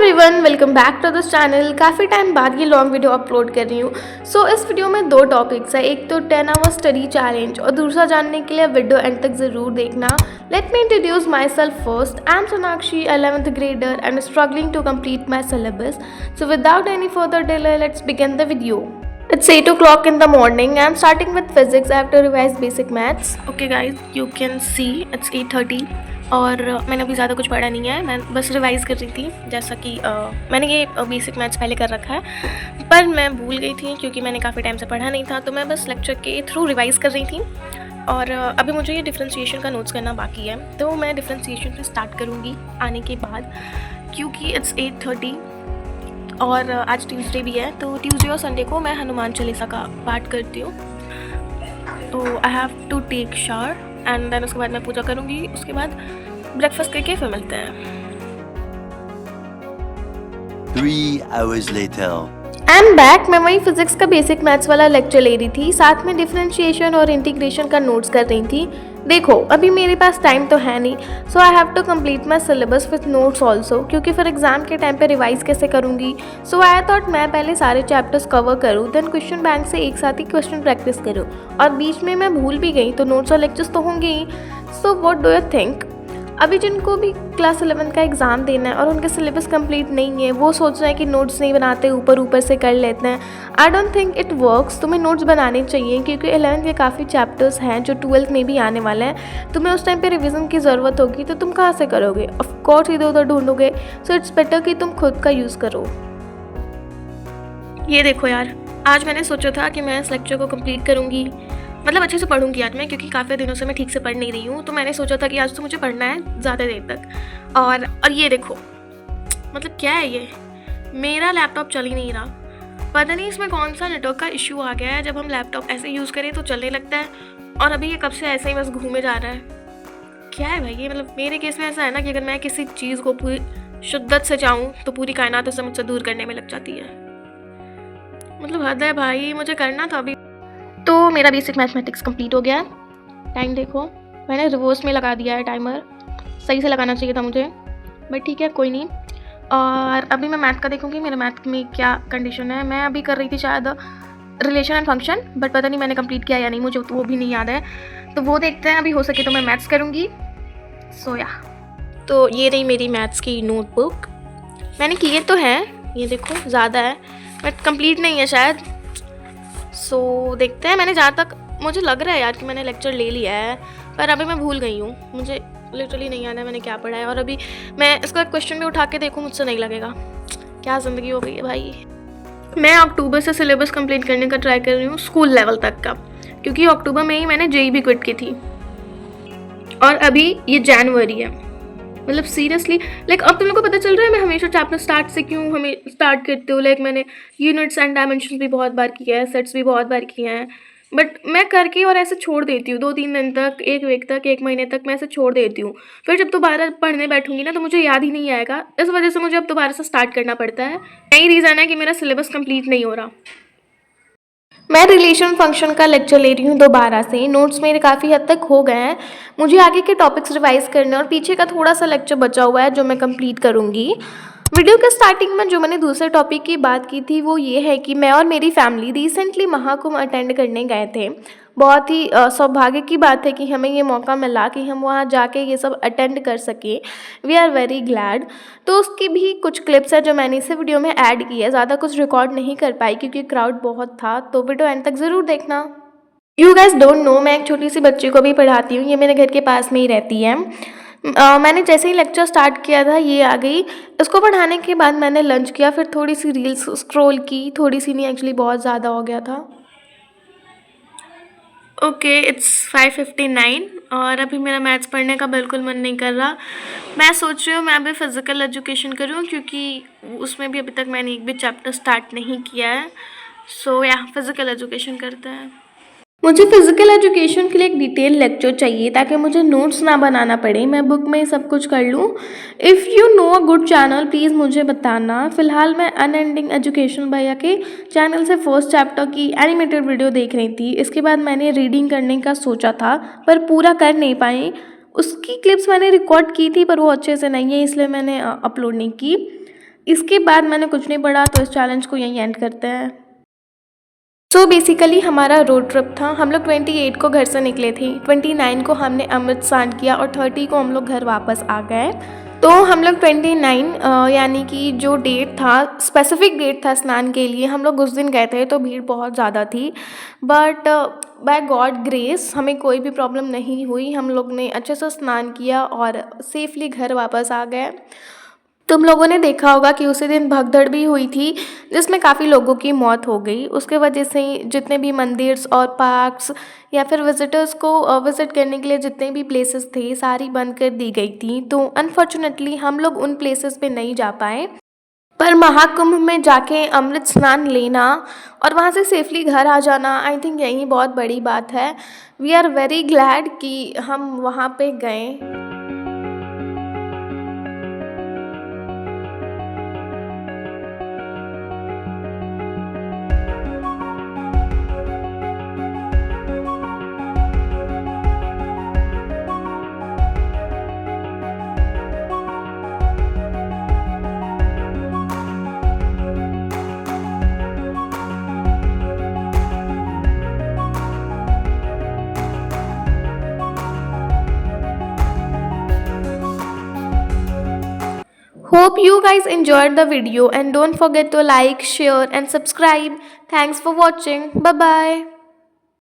Everyone, welcome back to this channel. काफ़ी time बाद ये लॉन्ग वीडियो अपलोड कर रही हूँ। इस वीडियो में दो टॉपिक्स है, एक तो 10 आवर स्टडी चैलेंज और दूसरा जानने के लिए वीडियो एंड तक ज़रूर देखना। Let me introduce my self first. I am Sonakshi, 11th grader and struggling to complete my syllabus. So without any further delay, let's begin the video. It's 8 o'clock in the morning. I'm starting with physics. I have to revise basic maths. Okay guys, you can see it's 8:30 और मैंने अभी ज़्यादा कुछ पढ़ा नहीं है, मैं बस रिवाइज़ कर रही थी। जैसा कि मैंने ये बेसिक मैथ्स पहले कर रखा है, पर मैं भूल गई थी क्योंकि मैंने काफ़ी टाइम से पढ़ा नहीं था, तो मैं बस लेक्चर के थ्रू रिवाइज़ कर रही थी। और अभी मुझे ये डिफ्रेंशिएशन का नोट्स करना बाकी है, तो मैं डिफ्रेंशिएशन से स्टार्ट करूँगी आने के बाद, क्योंकि इट्स 8:30 और आज ट्यूसडे भी है, तो ट्यूसडे और संडे को मैं हनुमान चालीसा का पाठ करती हूँ। तो I have to take shower and then उसके बाद मैं पूजा करूँगी, उसके बाद ब्रेकफास्ट करके फिर मिलते हैं। 3 hours later. I am back. मैं वही फिजिक्स का बेसिक मैथ्स वाला लेक्चर ले रही थी, साथ में डिफरेंशिएशन और इंटीग्रेशन का नोट्स कर रही थी। देखो, अभी मेरे पास टाइम तो है नहीं, so I have to complete my syllabus with notes also, क्योंकि फिर एग्जाम के टाइम पे रिवाइज कैसे करूँगी। सो आई थॉट मैं पहले सारे चैप्टर्स कवर करूँ, देन क्वेश्चन बैंक से एक साथ ही क्वेश्चन प्रैक्टिस करूँ, और बीच में मैं भूल भी गई तो नोट्स और लेक्चर्स तो होंगे ही। So what do you think? अभी जिनको भी क्लास 11 का एग्ज़ाम देना है और उनके सिलेबस कंप्लीट नहीं है, वो सोच रहे हैं कि नोट्स नहीं बनाते, ऊपर ऊपर से कर लेते हैं। I don't think it works. तुम्हें नोट्स बनाने चाहिए, क्योंकि 11th के काफ़ी चैप्टर्स हैं जो 12th में भी आने वाले हैं। तुम्हें उस टाइम पे रिवीजन की ज़रूरत होगी, तो तुम कहाँ से करोगे? ऑफ कोर्स इधर उधर ढूंढोगे। सो इट्स बेटर कि तुम खुद का यूज़ करो। ये देखो यार, आज मैंने सोचा था कि मैं इस लेक्चर को कंप्लीट करूँगी, मतलब अच्छे से पढ़ूंगी आज मैं, क्योंकि काफ़ी दिनों से मैं ठीक से पढ़ नहीं रही हूँ। तो मैंने सोचा था कि आज तो मुझे पढ़ना है ज़्यादा देर तक। और ये देखो, मतलब क्या है ये, मेरा लैपटॉप चल ही नहीं रहा। पता नहीं इसमें कौन सा नेटवर्क का इशू आ गया है, जब हम लैपटॉप ऐसे यूज़ करें तो चलने लगता है, और अभी ये कब से ऐसे ही बस घूमे जा रहा है। क्या है भाई ये? मतलब मेरे केस में ऐसा है ना कि अगर मैं किसी चीज़ को पूरी शिद्दत से चाहूँ तो पूरी कायनात उसे मुझसे दूर करने में लग जाती है। मतलब हद है भाई, मुझे करना था अभी। तो मेरा बेसिक मैथमेटिक्स कंप्लीट हो गया है। टाइम देखो, मैंने रिवर्स में लगा दिया है टाइमर, सही से लगाना चाहिए था मुझे, बट ठीक है, कोई नहीं। और अभी मैं मैथ का देखूंगी, मेरे मैथ में क्या कंडीशन है। मैं अभी कर रही थी शायद रिलेशन एंड फंक्शन, बट पता नहीं मैंने कंप्लीट किया या नहीं, मुझे तो वो भी नहीं याद है, तो वो देखते हैं। अभी हो सके तो मैं मैथ्स करूँगी। तो ये रही मेरी मैथ्स की नोटबुक। मैंने किए तो हैं, ये देखो ज़्यादा है, बट कंप्लीट नहीं है शायद। देखते हैं। मैंने जहाँ तक मुझे लग रहा है यार कि मैंने लेक्चर ले लिया है, पर अभी मैं भूल गई हूँ, मुझे लिटरली नहीं याद है मैंने क्या पढ़ा है। और अभी मैं इसका क्वेश्चन भी उठा के देखूँ, मुझसे नहीं लगेगा। क्या ज़िंदगी हो गई है भाई। मैं अक्टूबर से सिलेबस कंप्लीट करने का ट्राई कर रही हूँ, स्कूल लेवल तक का, क्योंकि अक्टूबर में ही मैंने जेईई भी क्विट की थी, और अभी ये जनवरी है। मतलब सीरियसली, लाइक अब तुम लोग को पता चल रहा है मैं हमेशा चैप्टर स्टार्ट से क्यों हमें स्टार्ट करते हो। लाइक मैंने यूनिट्स एंड डायमेंशंस भी बहुत बार किया है, सेट्स भी बहुत बार किए हैं, बट मैं करके और ऐसे छोड़ देती हूँ 2-3 दिन तक, 1 वीक तक, 1 महीने तक मैं ऐसे छोड़ देती हूँ। फिर जब दोबारा पढ़ने बैठूंगी ना तो मुझे याद ही नहीं आएगा। इस वजह से मुझे अब दोबारा से स्टार्ट करना पड़ता है। यही रीज़न है कि मेरा सिलेबस कंप्लीट नहीं हो रहा। मैं रिलेशन फंक्शन का लेक्चर ले रही हूँ दोबारा से। नोट्स मेरे काफ़ी हद तक हो गए हैं, मुझे आगे के टॉपिक्स रिवाइज करने और पीछे का थोड़ा सा लेक्चर बचा हुआ है जो मैं कंप्लीट करूँगी। वीडियो के स्टार्टिंग में जो मैंने दूसरे टॉपिक की बात की थी वो ये है कि मैं और मेरी फैमिली रिसेंटली महाकुंभ अटेंड करने गए थे। बहुत ही सौभाग्य की बात है कि हमें ये मौका मिला कि हम वहाँ जाके ये सब अटेंड कर सकें। We are very glad. तो उसकी भी कुछ क्लिप्स है जो मैंने इसे वीडियो में ऐड की है। ज़्यादा कुछ रिकॉर्ड नहीं कर पाई क्योंकि क्राउड बहुत था, तो वीडियो एंड तक ज़रूर देखना। यू गैस डोंट नो, मैं एक छोटी सी बच्ची को भी पढ़ाती हूँ, ये मेरे घर के पास में ही रहती है। मैंने जैसे ही लेक्चर स्टार्ट किया था ये आ गई। इसको पढ़ाने के बाद मैंने लंच किया, फिर थोड़ी सी रील्स स्क्रॉल की, थोड़ी सी नहीं एक्चुअली बहुत ज़्यादा हो गया था। ओके, इट्स 5:59 और अभी मेरा मैथ्स पढ़ने का बिल्कुल मन नहीं कर रहा। मैं सोच रही हूँ मैं अभी फ़िज़िकल एजुकेशन करूँ, क्योंकि उसमें भी अभी तक मैंने एक भी चैप्टर स्टार्ट नहीं किया है। फ़िज़िकल एजुकेशन करते हैं। मुझे फ़िज़िकल एजुकेशन के लिए एक डिटेल लेक्चर चाहिए ताकि मुझे नोट्स ना बनाना पड़े, मैं बुक में ही सब कुछ कर लूँ। If you know a good channel please मुझे बताना। फ़िलहाल मैं अनएंडिंग एजुकेशन भैया के चैनल से फर्स्ट चैप्टर की एनिमेटेड वीडियो देख रही थी। इसके बाद मैंने रीडिंग करने का सोचा था पर पूरा कर नहीं पाई। उसकी क्लिप्स मैंने रिकॉर्ड की थी पर वो अच्छे से नहीं है, इसलिए मैंने अपलोड नहीं की। इसके बाद मैंने कुछ नहीं पढ़ा, तो इस चैलेंज को यहीं एंड करते हैं। सो बेसिकली हमारा रोड ट्रिप था। हम लोग 28 को घर से निकले थे, 29 को हमने अमृत स्नान किया और 30 को हम लोग घर वापस आ गए। तो हम लोग 29 यानी कि जो डेट था, स्पेसिफिक डेट था स्नान के लिए, हम लोग उस दिन गए थे, तो भीड़ बहुत ज़्यादा थी। बट बाय गॉड ग्रेस हमें कोई भी प्रॉब्लम नहीं हुई। हम लोग ने अच्छे से स्नान किया और सेफली घर वापस आ गए। तुम लोगों ने देखा होगा कि उसी दिन भगदड़ भी हुई थी, जिसमें काफ़ी लोगों की मौत हो गई। उसके वजह से ही जितने भी मंदिर्स और पार्क्स या फिर विजिटर्स को विज़िट करने के लिए जितने भी प्लेसेस थे, सारी बंद कर दी गई थी। तो अनफॉर्चुनेटली हम लोग उन प्लेसेस पे नहीं जा पाए। पर महाकुंभ में जाके अमृत स्नान लेना और वहाँ से सेफली घर आ जाना, आई थिंक यही बहुत बड़ी बात है। वी आर वेरी ग्लैड कि हम वहाँ पे गए। Hope you guys enjoyed the video and don't forget to like, share and subscribe. Thanks for watching. Bye bye.